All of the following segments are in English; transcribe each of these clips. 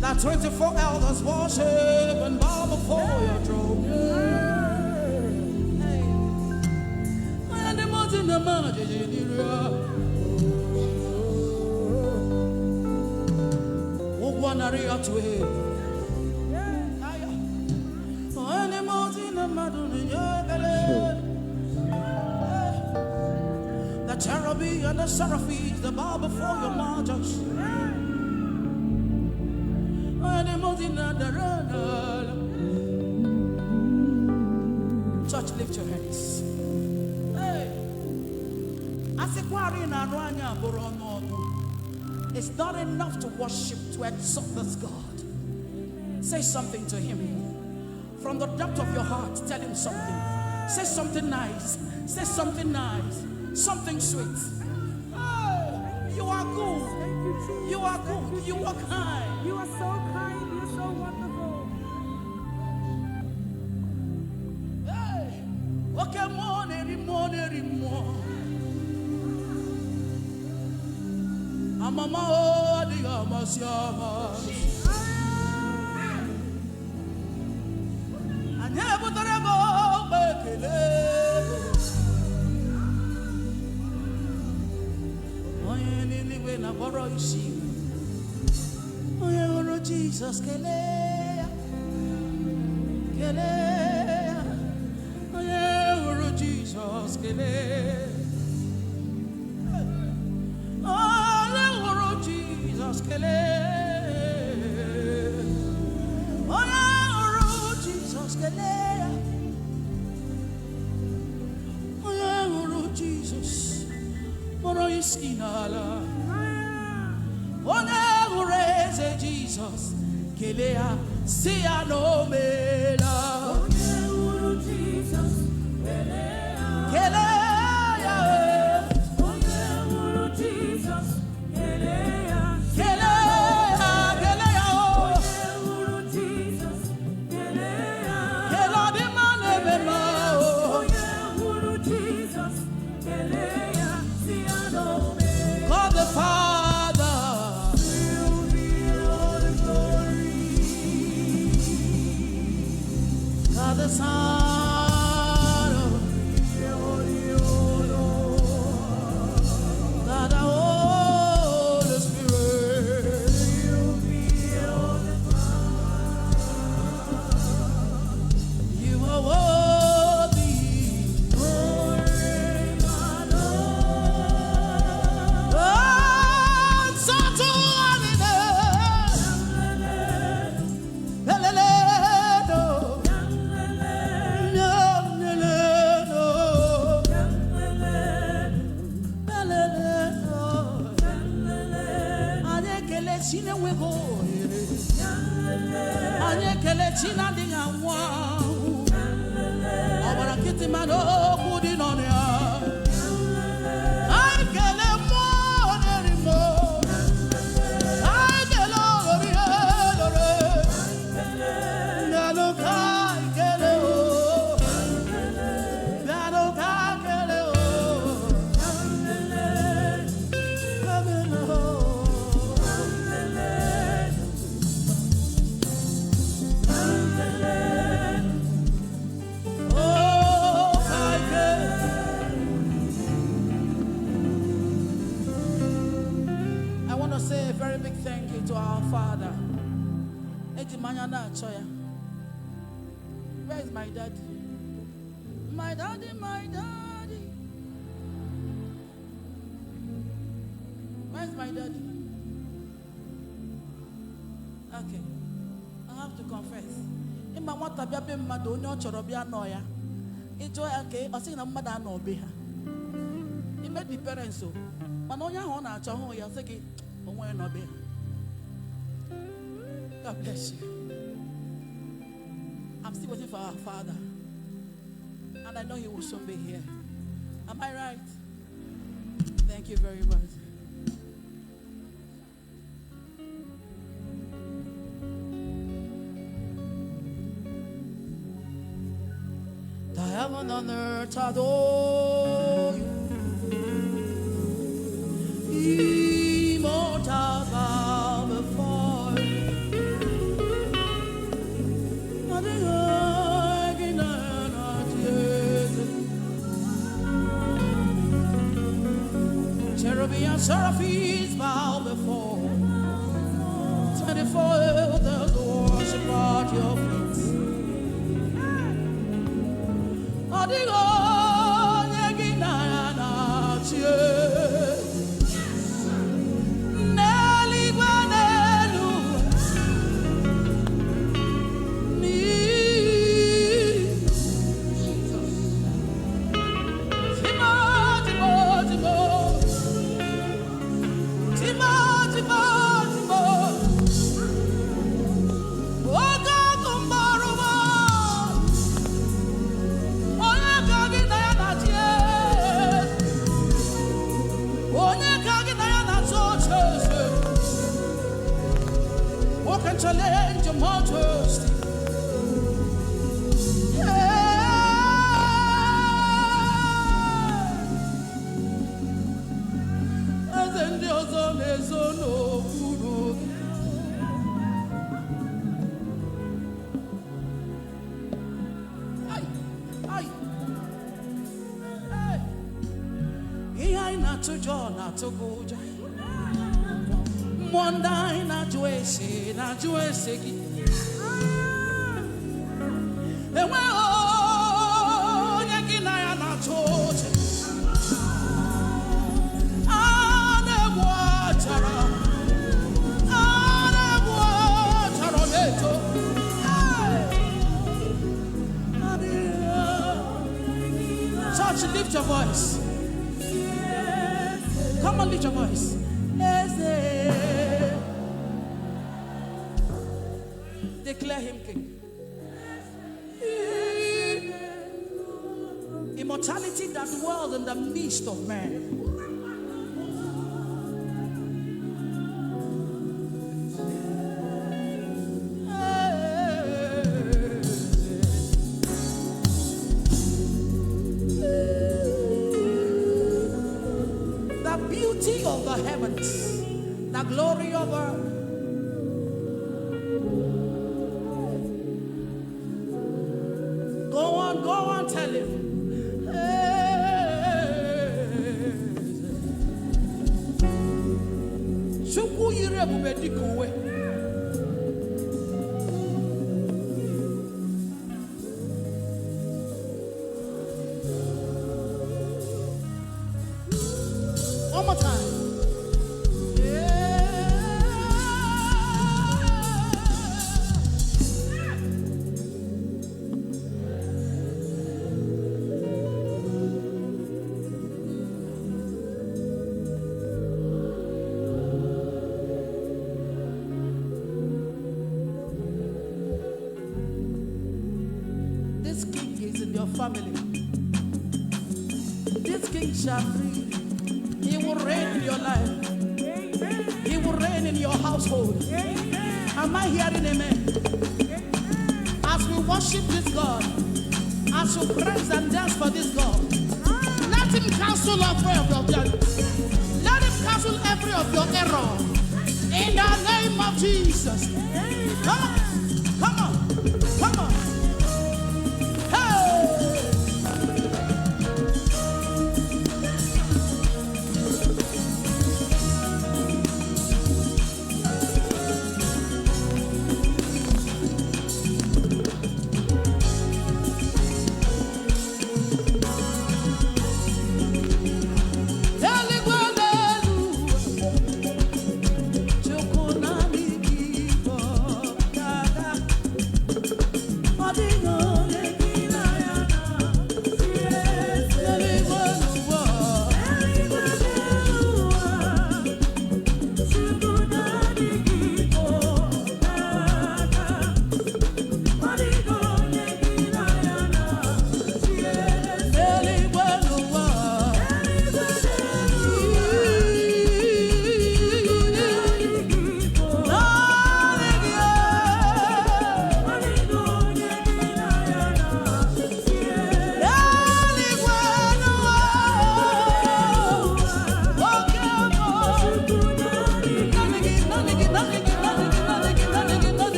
The 24 elders worship and bow before your throne. Hey. And the mountain, the mountain, one area to him. And the mountain, the mountain, the cherubim and the seraphims, the bow before your majesty. Church, lift your hands. Hey. It's not enough to worship, to exalt this God. Say something to him. From the depth of your heart, tell him something. Say something nice. Say something nice. Something sweet. Hey. You are good. You are good. You are kind. You are so kind. You're so wonderful. Hey, okay, more. Amama o diga masiama. Anya butarego bekele. Oye ni we na boro isi. Oye Jesus kele. Oye Jesus kele. Jesus kele. Oye Jesus kele. Oye Jesus. Moro iskinala. Oye Jesus kelea siya no mela. Oye Jesus kelea. Kelea. Oye Jesus kelea. Kelea. Oye Jesus kelea. Kela di mane bema. Oye Jesus kelea siya no mela. God the Father. God the Son, God the Holy Spirit, you are worthy. Say a very big thank you to our Father. Where is my daddy? My daddy, my daddy. Where's my daddy? Okay. I have to confess. Ima nwata bia be mmadu onye ochoro bia no ya. Ijo ya ke o si na mmadu ano be ha. Ime met the parents so. Manonya hona chaho ya seki onwe no be. God bless you. I'm still waiting for our Father. And I know He will soon be here. Am I right? Thank you very much. The heaven and earth adore you. Immortal bow before you. Cherubim and seraphims bow before 24 elders worship at your feet. Adigo nyegina na chie Neli banelu ni challenge your majesty. As in Dios on his own puro. Ay. Hey, not to John, not to go. Mondai na juese ki. Ewe o nyekina ya na choche. Ane buachara yeto. Church, lift your voice. Come on, lift your voice. Declare Him King. Immortality that dwells in the midst of man. The beauty of the heavens, the glory of earth. Go on, tell him. Chuku yire bubedi kowe. One more time. This king is in your family. This king shall reign. He will reign in your life. He will reign in your household. Am I hearing amen? As we worship this God, as we praise and dance for this God, let Him cancel every of your judgment. Let Him cancel every of your error. In the name of Jesus. Come on, come on, come on.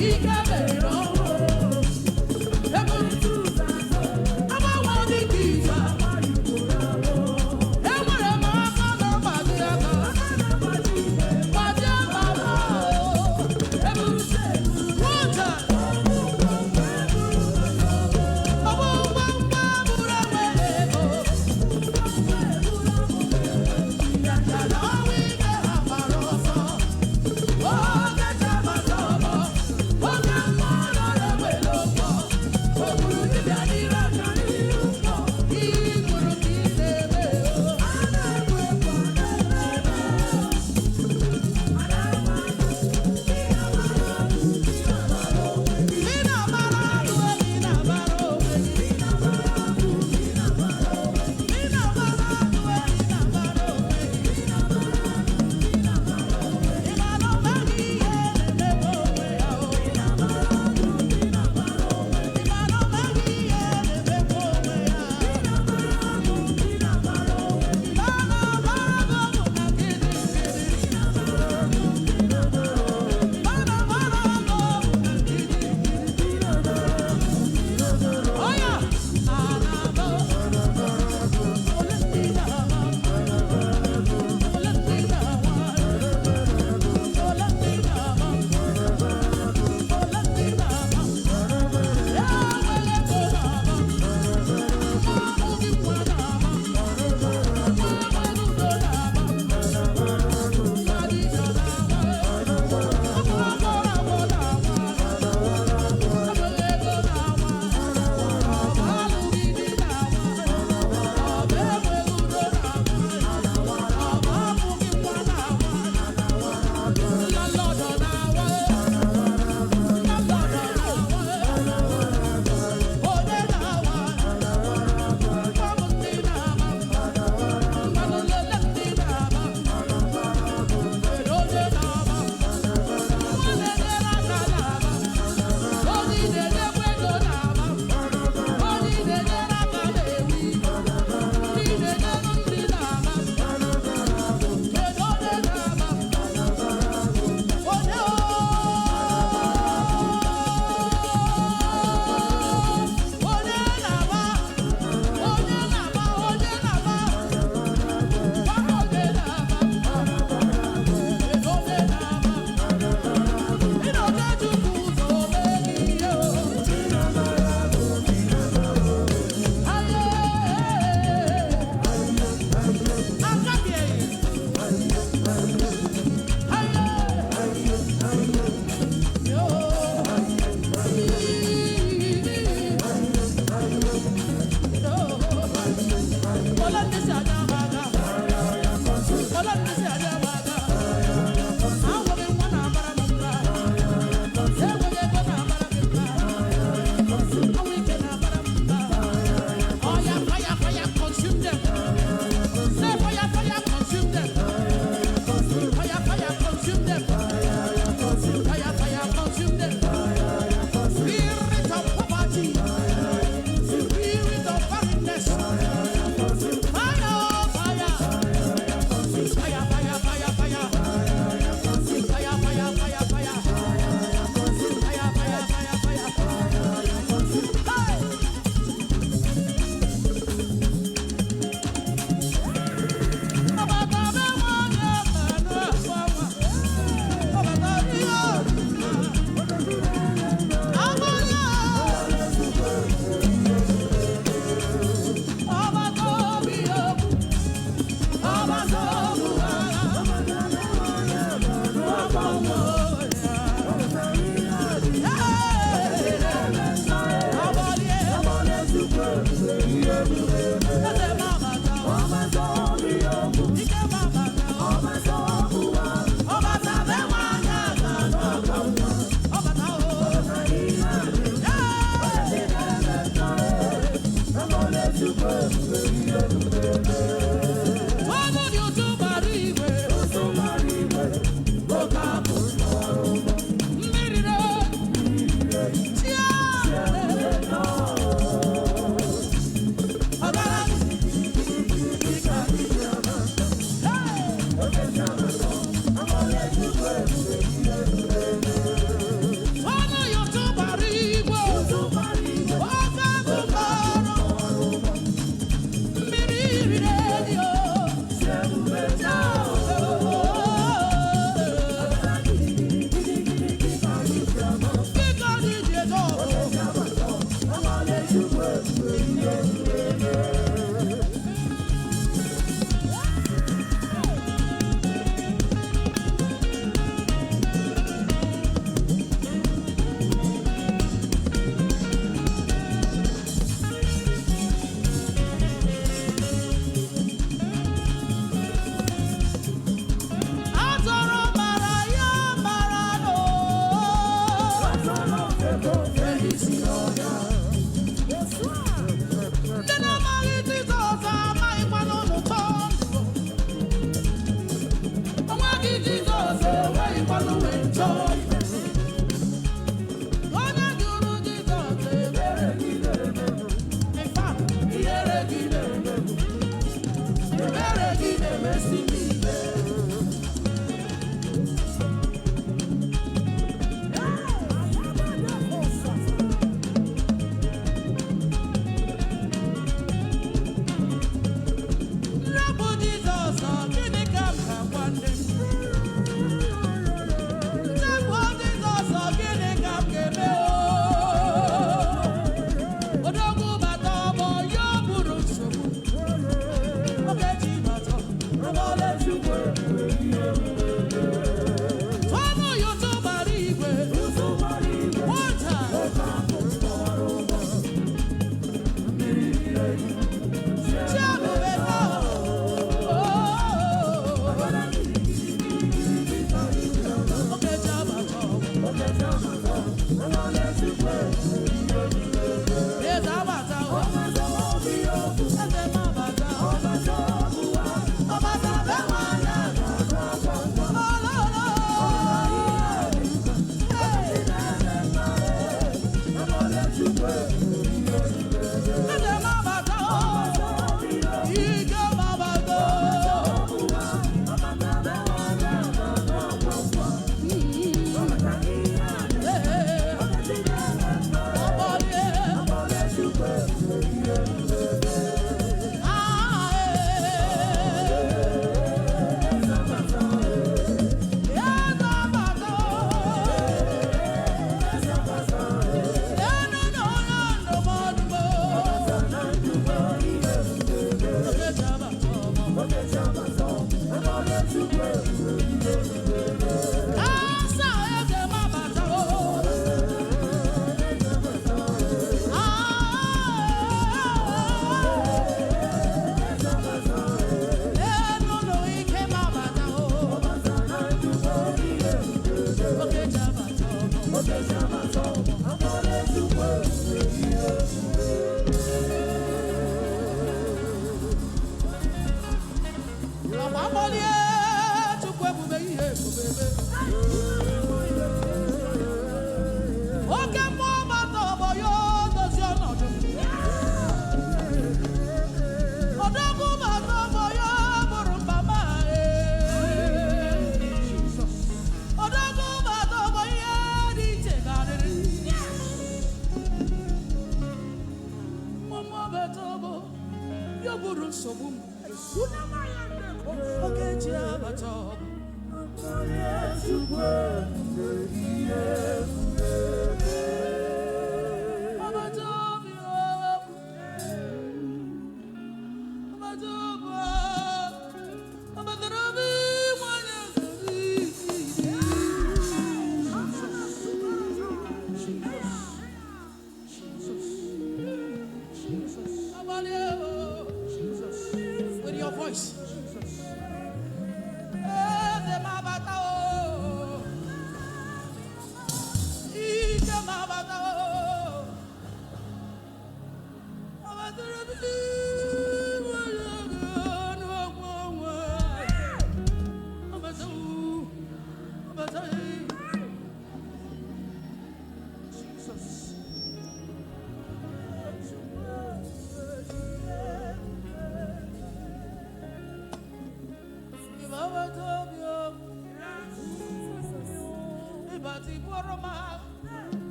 Oh,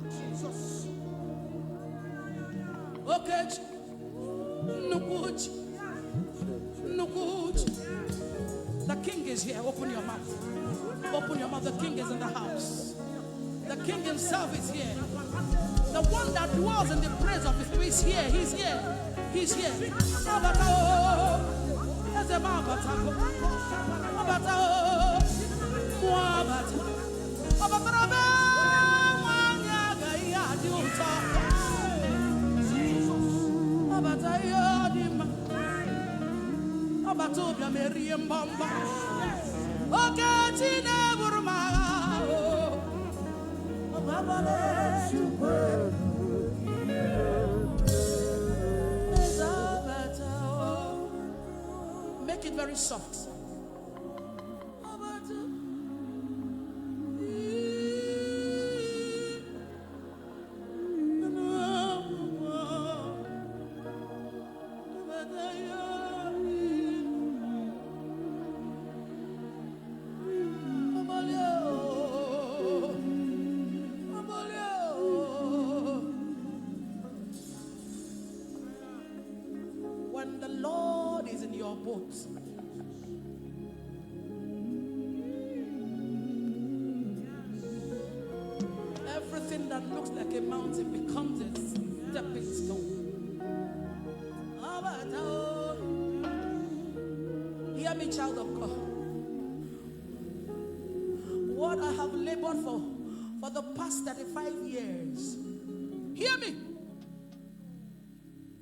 Jesus. Okay. The king is here. Open your mouth. Open your mouth. The king is in the house. The king himself is here. The one that dwells in the praise of his face is here. He's here. He's here. Make it very soft. When the Lord is in your boat, everything that looks like a mountain becomes a stepping stone. Hear me, child of God. What I have labored for the past 35 years. Hear me.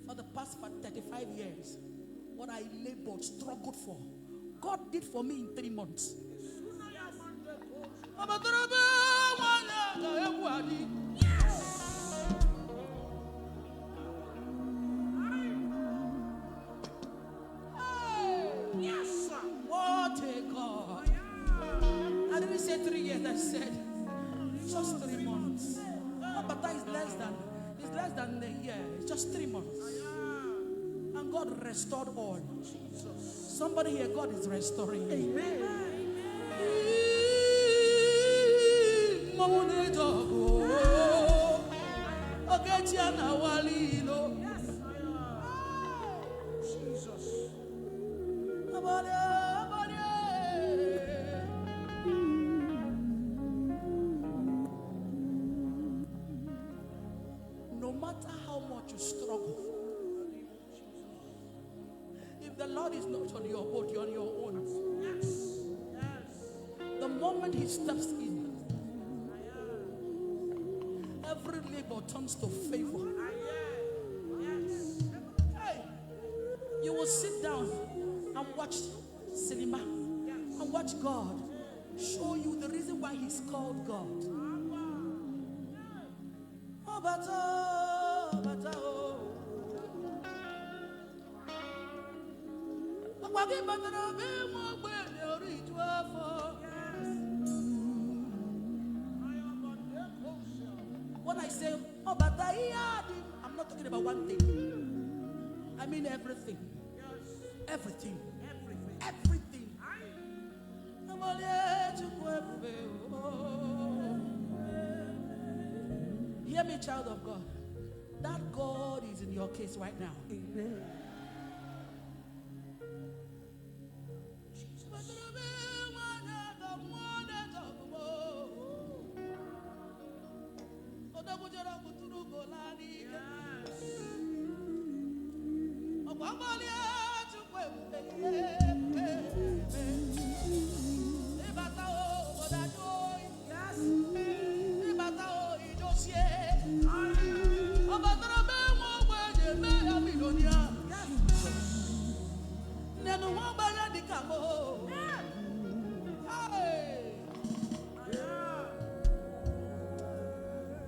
For the past 35 years, what I labored, struggled for, God did for me in 3 months. Yes, sir. What a God. I didn't say 3 years, I said just 3 months. But that is less than a year. It's just 3 months. And God restored all. Somebody here, God is restoring you. Amen. No matter how much you struggle, if the Lord is not on your boat, you're on your own. The moment He steps in, every labor turns to favor. Hey, you will sit down and watch cinema and watch God show you the reason why He's called God. When I say, I'm not talking about one thing. I mean everything. Everything. Everything. Hear me, child of God. That God is in your case right now. Amen.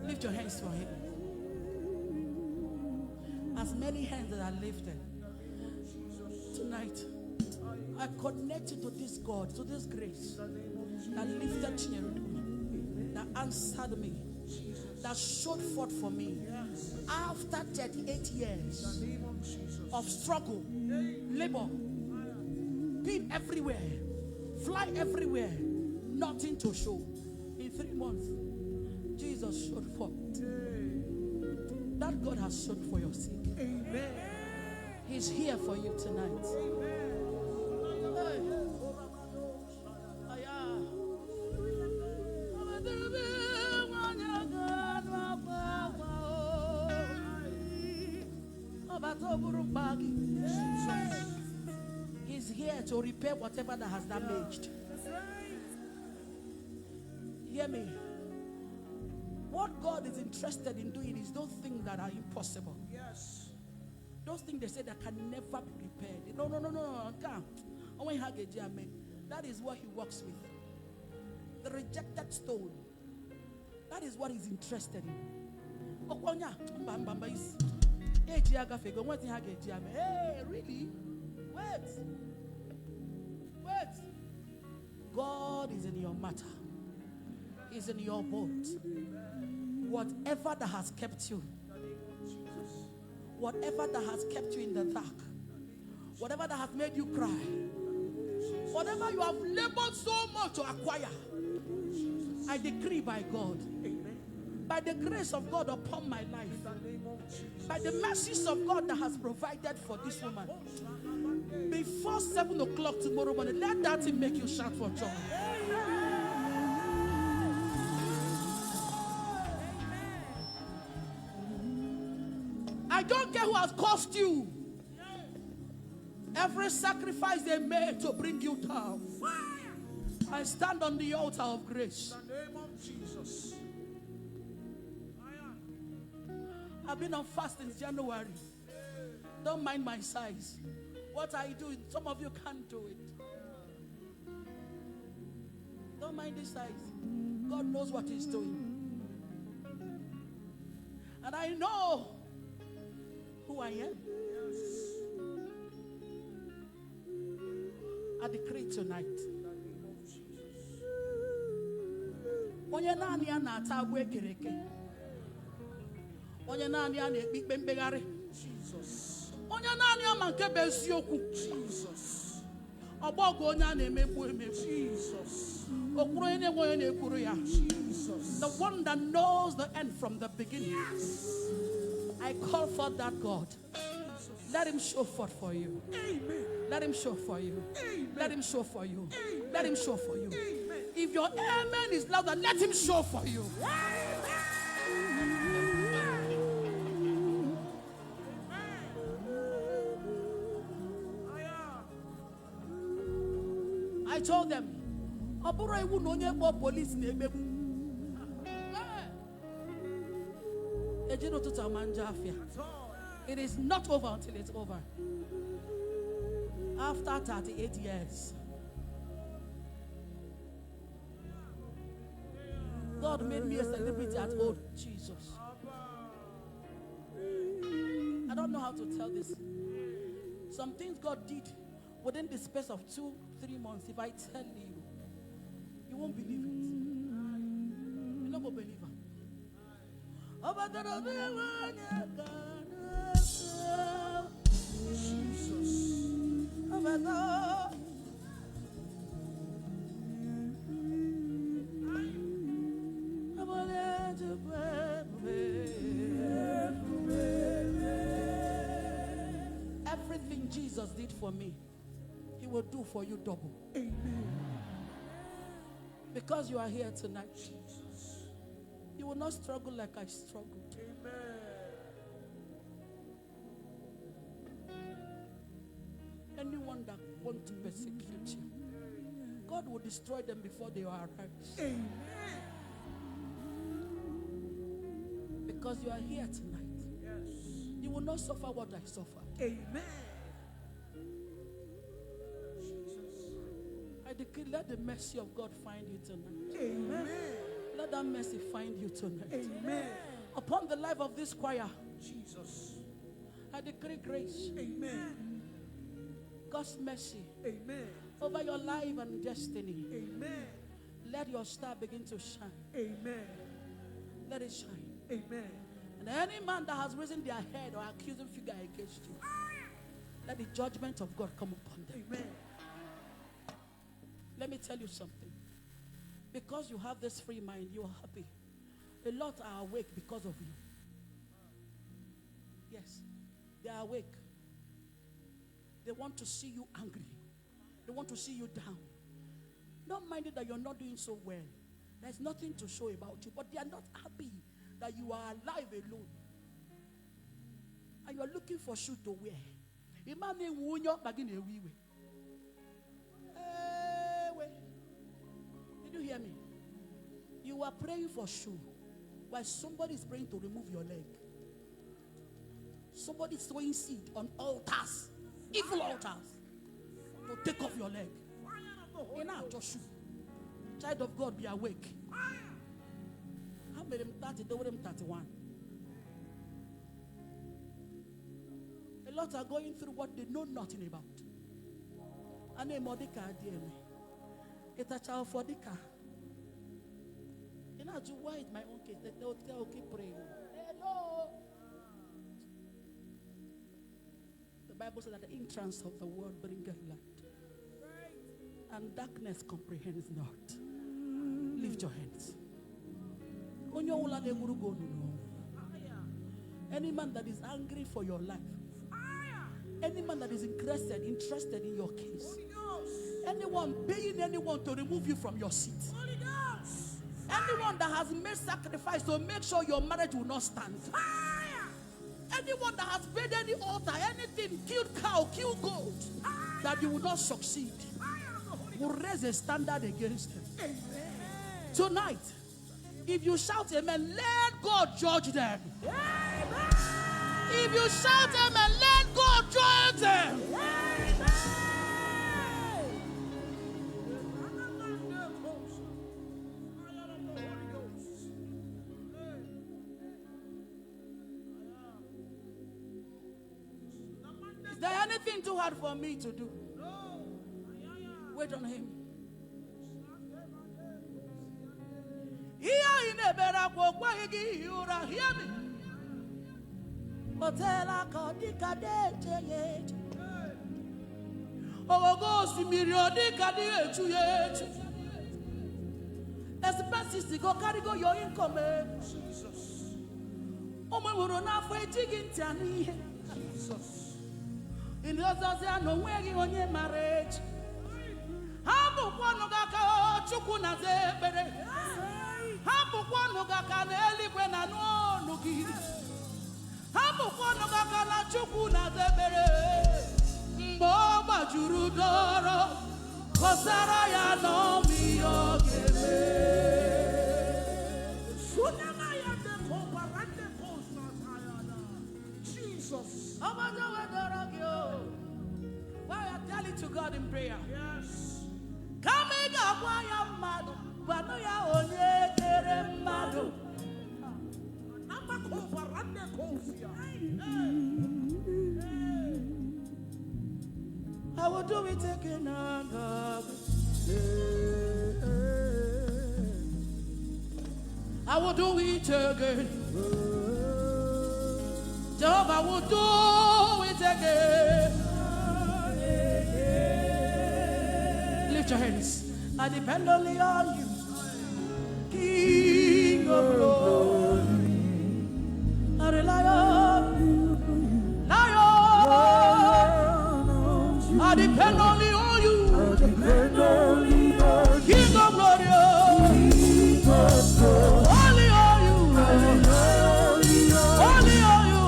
Lift your hands for Him. As many hands that are lifted tonight, I connect you to this God, to this grace that lifted Chinyere Udoma, that answered me, that showed forth for me after 38 years of struggle, labor, being everywhere, fly everywhere, nothing to show. In 3 months, Jesus showed forth. That God has showed for your sake. Amen. He's here for you tonight. He's here to repair whatever that has damaged. Hear me. What God is interested in doing is those things that are impossible. Yes. Those things they say that can never be repaired. No. That is what he works with. The rejected stone. That is what he's interested in. Hey, really? Wait. God is in your matter. He's in your boat. Whatever that has kept you, whatever that has kept you in the dark, whatever that has made you cry, whatever you have labored so much to acquire, I decree by God, by the grace of God upon my life, by the mercies of God that has provided for this woman, before 7 o'clock tomorrow morning, let that thing make you shout for joy. I don't care who has cost you. Every sacrifice they made to bring you down, I stand on the altar of grace. In the name of Jesus. I've been on fast since January. Don't mind my size. What I do, some of you can't do it. Don't mind this size. God knows what he's doing. And I know who I am. I decree tonight. Onye naanị ya na-ata agwọ ekereke. Onye naanị ya na-ekpe ikpe mkpegharị. Onye naanị ya ma nke bụ eziokwu. Ọgbọgụ onye a na-emegbu emegbu. Okwuru onye na-enwe onye na-ekwuru ya. The one that knows the end from the beginning. I call for that God. Let him show forth for you. Amen. Let him show for you. Amen. Let him show for you. Amen. Let him show for you. Amen. If your amen is louder, let him show for you. I told them, Abura iwu no onye kpọ police na-emegbu. Ejino tuta manja afia. It is not over until it's over. After 38 years, God made me a celebrity at old Jesus. I don't know how to tell this. Some things God did within the space of 2-3 months. If I tell you, you won't believe it. You're not going to believe it. Everything Jesus did for me, he will do for you double. Amen. Because you are here tonight, you will not struggle like I struggled. Amen. Anyone that wants to persecute you, God will destroy them before they arise. Amen. Because you are here tonight, Yes. you will not suffer what I suffered. Amen. I decree, let the mercy of God find you tonight. Amen. Let that mercy find you tonight. Amen. Upon the life of this choir, Jesus. I decree grace, Amen. God's mercy Amen. over your life and destiny. Amen. Let your star begin to shine. Amen. Let it shine. Amen. And any man that has risen their head or accusing figure against you, let the judgment of God come upon them. Amen. Let me tell you something. Because you have this free mind, you are happy. A lot are awake because of you. Yes, they are awake. They want to see you angry. They want to see you down. Don't mind it that you're not doing so well. There's nothing to show about you, but they are not happy that you are alive alone. And you are looking for shoes to wear. Did you hear me? You you are praying for shoe, while somebody is praying to remove your leg. Somebody is sowing seed on altars, evil altars, to take off your leg. Enough, Joshua. Child of God, be awake. How made him 30? They were him 31. A lot are going through what they know nothing about. And a Mordecai, dear me. It's a child for the car. You know, do why it's my own case? They'll keep praying. Hello. The Bible says that the entrance of the world bringeth light, and darkness comprehends not. Lift your hands. Any man that is angry for your life, any man that is interested in your case, anyone paying anyone to remove you from your seat, anyone that has made sacrifice to make sure your marriage will not stand, anyone that has paid any altar, anything, killed cow, killed goat, that you will not succeed, will raise a standard against them. Tonight, if you shout amen, let God judge them. If you shout amen, let God judge them. Is there anything too hard for me to do? Wait on him. Hear me. Otela kodika de. Oh, go see me, Rodika de. As the best to go carry go your income. Jesus. Oh, my Morona for a jigging Tiani. Jesus. In the other, no way on your marriage. Habu kwano gaka chukuna zebere. Habu kwano gaka neli kwena no nuki. Habu kwano gaka la chukuna zebere. Mboba jurudoro kosara ya no miyogebe. Sunama ya deko parande kosa tayana. Jesus. Abado wedorogyo. Why I tell it to God in prayer? Yes. Kamiga kwaya madu, banu ya onye kere madu. Namako varande kofia. I will do it again and I will do it again. Jehovah will do it again. Lift your hands. I depend only on you, King of glory. I rely on you, Lion. I depend only on you, King of glory. Only on you, only on you, only on you,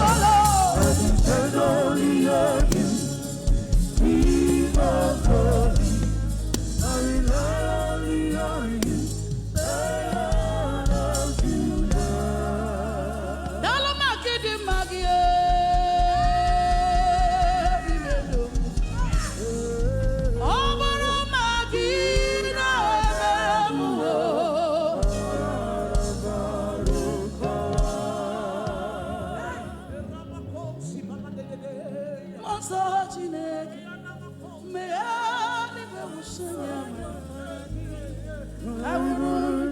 alone. I depend only on you. I will